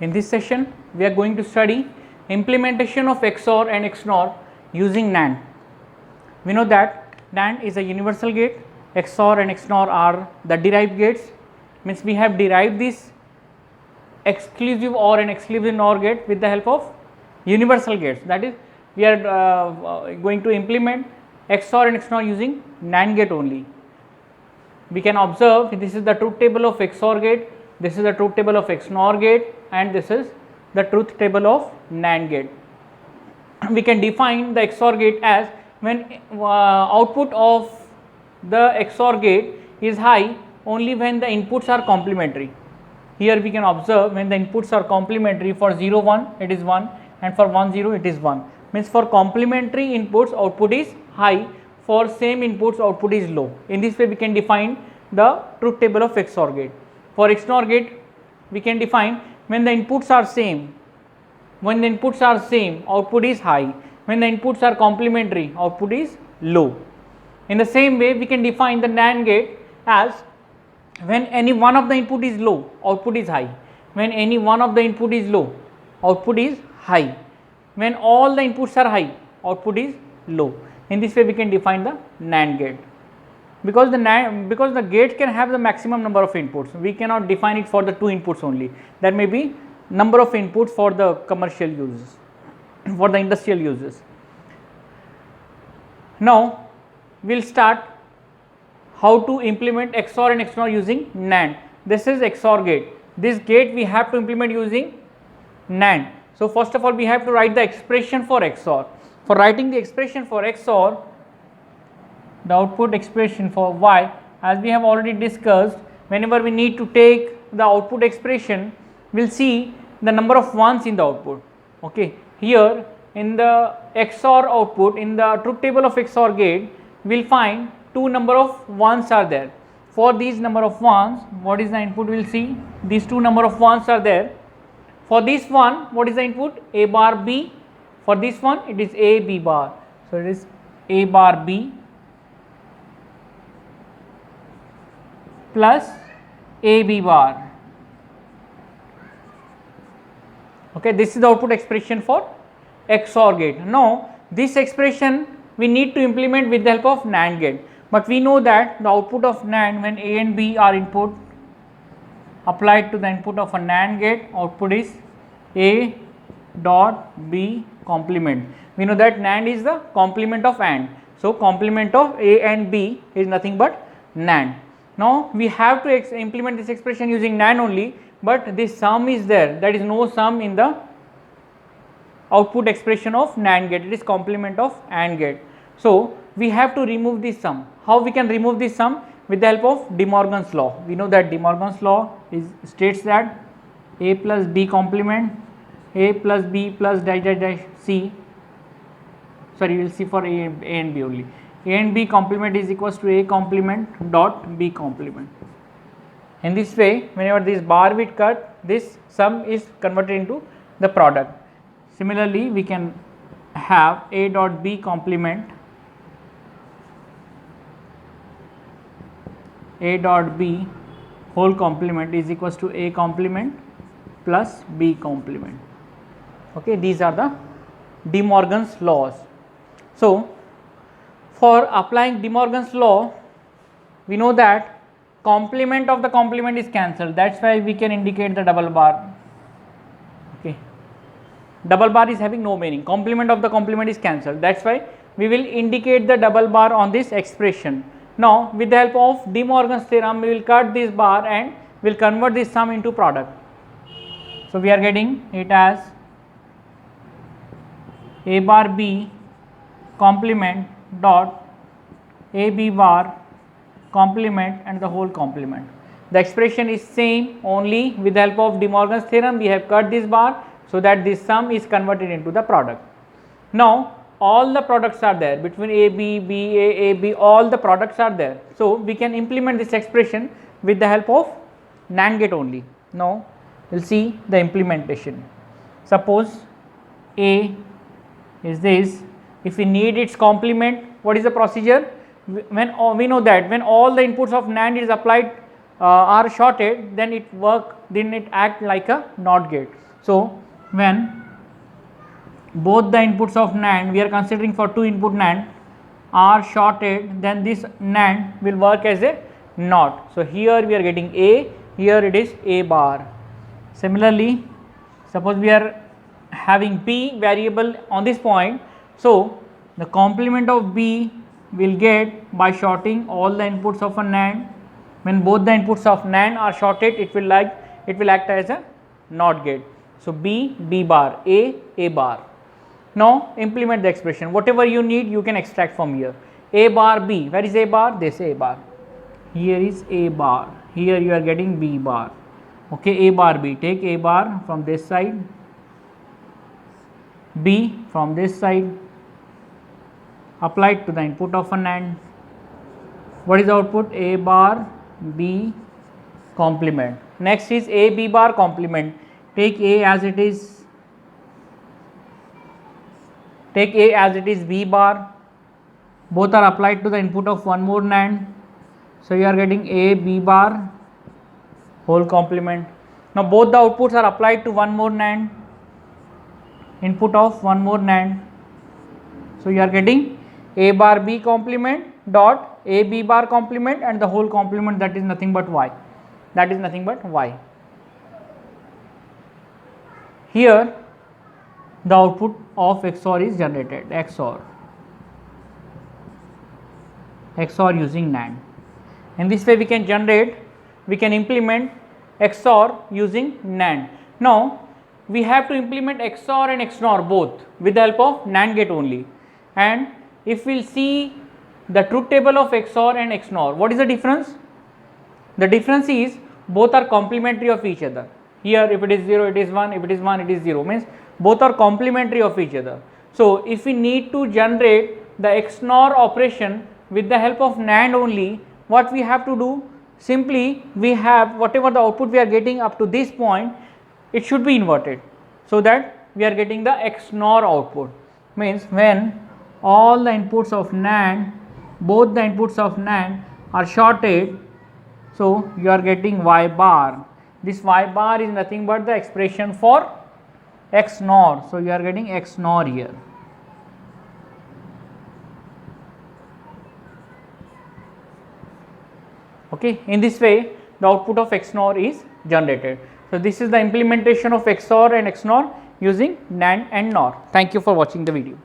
In this session, we are going to study implementation of XOR and XNOR using NAND. We know that NAND is a universal gate, XOR and XNOR are the derived gates, means we have derived this exclusive OR and exclusive NOR gate with the help of universal gates. That is, we are going to implement XOR and XNOR using NAND gate only. We can observe this is the truth table of XOR gate, this is the truth table of XNOR gate, and this is the truth table of NAND gate. We can define the XOR gate as when output of the XOR gate is high only when the inputs are complementary. Here we can observe when the inputs are complementary, for 0 1 it is 1 and for 1 0 it is 1, means for complementary inputs output is high, for same inputs output is low. In this way we can define the truth table of XOR gate. For XNOR gate we can define when the inputs are same, when the inputs are same output is high, when the inputs are complementary output is low. In the same way we can define the NAND gate as when any one of the input is low output is high, when any one of the input is low output is high, when all the inputs are high output is low. In this way we can define the NAND gate. Because the gate can have the maximum number of inputs, we cannot define it for the 2 inputs only. There may be number of inputs for the commercial uses, for the industrial uses. Now we will start how to implement XOR and XNOR using NAND. This is XOR gate. This gate we have to implement using NAND. So first of all we have to write the expression for XOR. For writing the expression for XOR, the output expression for Y, as we have already discussed, whenever we need to take the output expression, we will see the number of ones in the output. Okay. Here in the XOR output, in the truth table of XOR gate, we will find 2 number of ones are there. For these number of ones, what is the input? We will see these 2 number of ones are there. For this one, what is the input? A bar B. For this one, it is A B bar. So it is A bar B plus A B bar. Okay, this is the output expression for XOR gate. Now this expression we need to implement with the help of NAND gate, but we know that the output of NAND, when A and B are input applied to the input of a NAND gate, output is A dot B complement. We know that NAND is the complement of AND, so complement of A and B is nothing but NAND. Now we have to implement this expression using NAND only, but this sum is there, that is no sum in the output expression of NAND gate, it is complement of AND gate. So we have to remove this sum. How we can remove this sum? With the help of De Morgan's law. We know that De Morgan's law states that A plus B complement, A plus B plus dash dash dash C, sorry we will see for A and B only, A and B complement is equals to A complement dot B complement. In this way, whenever this bar will cut, this sum is converted into the product. Similarly, we can have A dot B complement, A dot B whole complement is equals to A complement plus B complement. Okay, these are the De Morgan's laws. So for applying De Morgan's law, we know that complement of the complement is cancelled, that's why we can indicate the double bar. Okay, double bar is having no meaning, complement of the complement is cancelled, that's why we will indicate the double bar on this expression. Now with the help of De Morgan's theorem, we will cut this bar and will convert this sum into product. So we are getting it as A bar B complement dot A B bar complement and the whole complement. The expression is same, only with the help of De Morgan's theorem we have cut this bar so that this sum is converted into the product. Now all the products are there between A B, B A B, all the products are there. So we can implement this expression with the help of NAND gate only. Now we will see the implementation. Suppose A is this, if we need its complement, what is the procedure? When we know that when all the inputs of NAND is applied are shorted, then it act like a NOT gate. So when both the inputs of NAND, we are considering for 2 input NAND, are shorted, then this NAND will work as a NOT. So here we are getting A, here it is A bar. Similarly, suppose we are having B variable on this point, so the complement of B will get by shorting all the inputs of a NAND. When both the inputs of NAND are shorted, it will act as a NOT gate. So B bar, A bar. Now implement the expression. Whatever you need, you can extract from here. A bar B. Where is A bar? This A bar. Here is A bar. Here you are getting B bar. Okay, A bar B. Take A bar from this side, B from this side. Apply it to the input of a NAND. What is the output? A bar B complement. Next is A B bar complement. Take A as it is. Take A as it is B bar. Both are applied to the input of one more NAND. So you are getting A B bar whole complement. Now both the outputs are applied to one more NAND. Input of one more NAND. So you are getting A bar B complement dot A B bar complement and the whole complement, that is nothing but Y. That is nothing but Y. Here the output of XOR is generated. XOR using NAND. In this way we can implement XOR using NAND. Now we have to implement XOR and XNOR both with the help of NAND gate only. And if we will see the truth table of XOR and XNOR, what is the difference? The difference is both are complementary of each other. Here if it is 0, it is 1, if it is 1, it is 0, means both are complementary of each other. So if we need to generate the XNOR operation with the help of NAND only, what we have to do? Simply we have whatever the output we are getting up to this point, it should be inverted, so that we are getting the XNOR output. Means when all the inputs of NAND, both the inputs of NAND are shorted, so you are getting Y bar. This Y bar is nothing but the expression for XNOR. So you are getting XNOR here. Okay, in this way the output of XNOR is generated. So this is the implementation of XOR and XNOR using NAND and NOR. Thank you for watching the video.